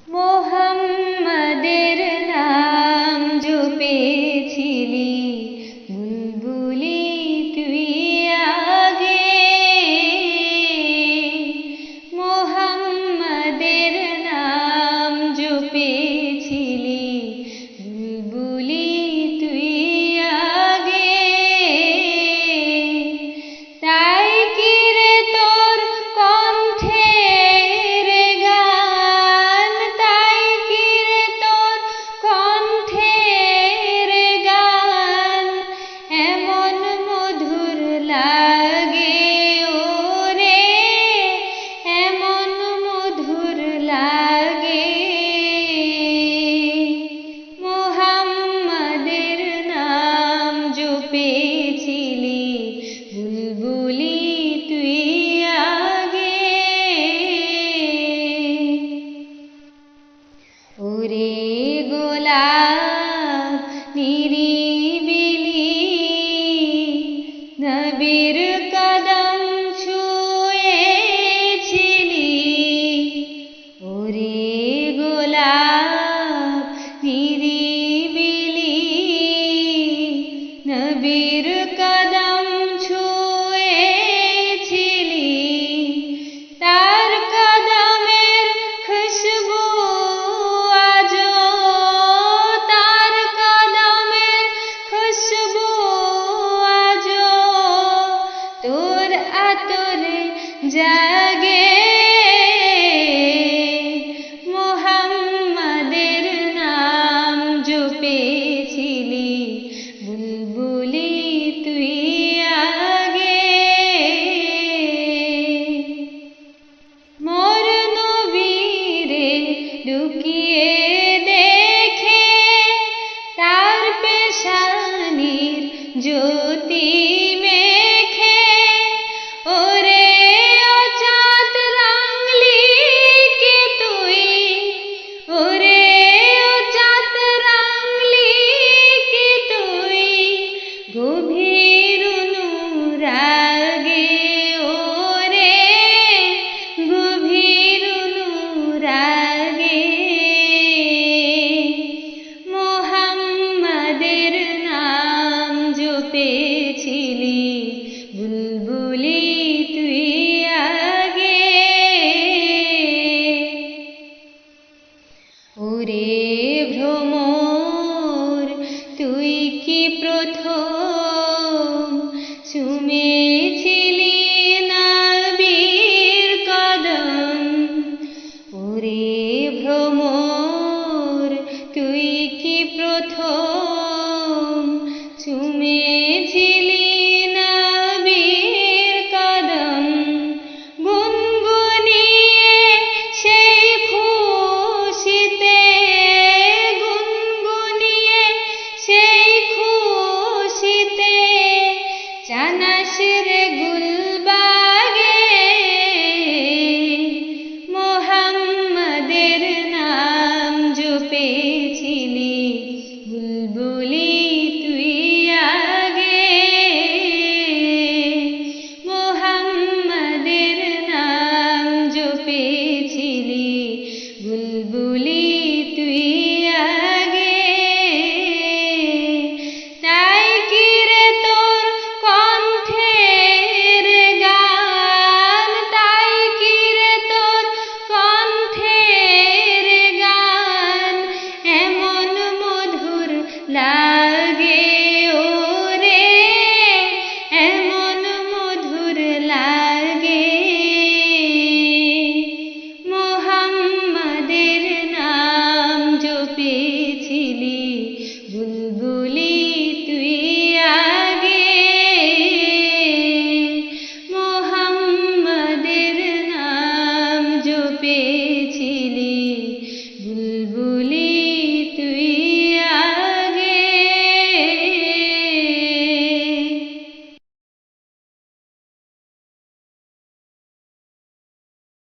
মোহাম্মদের নাম জপেছিলি বুলবুলি তুই আগে, মোহাম্মদের নাম জপেছিলি বুলবুলি তুই আগে। তাই কি রে তোর কণ্ঠের গান, তাই কি রে তোর কণ্ঠের গান এমন মধুর লাগে ওরে, এমন মধুর লাগে। মোহাম্মদের নাম জপেছিলি বুলবুলি তুই আগে। ওরে গোলাপ নিরিবিলি নবীর কদম ছুঁয়েছিলি, ওরে গোলাপ নিরিবিলি নবীর কদম ছুঁয়েছিলি। তার কদমের খুশবু আজো, তার কদমের খুশবু আজো তোর আতরে জাগে। মোহাম্মদের নাম জপেছিলি বুলবুলি তুই আগে। মোর নবীরে লুকিয়ে দেখে তার পেশানির জ্যোতি মেখে, ওরে ও চাঁদ রাঙলি কি তুই, ওরে ও চাঁদ রাঙলি কি তুই গভীর অনুরাগে, ওরে গভীর অনুরাগে। মোহাম্মদের নাম জপেছিলি বুলবুলি তুই আগে। ওরে ভ্রমর তুই কি প্রথম চুমেছিলি নবীর কদম, ওরে ভ্রমর তুই কি প্রথম চুমেছিলি নবীর কদম। গুনগুনিয়ে সেই খুশিতে, গুনগুনিয়ে সেই খুশিতে জানাস রে গুলবাগে। মোহাম্মদের নাম জপেছিলি বুলবুলি তুই আগে, মোহাম্মদের নাম জপেছিলি বুলবুলি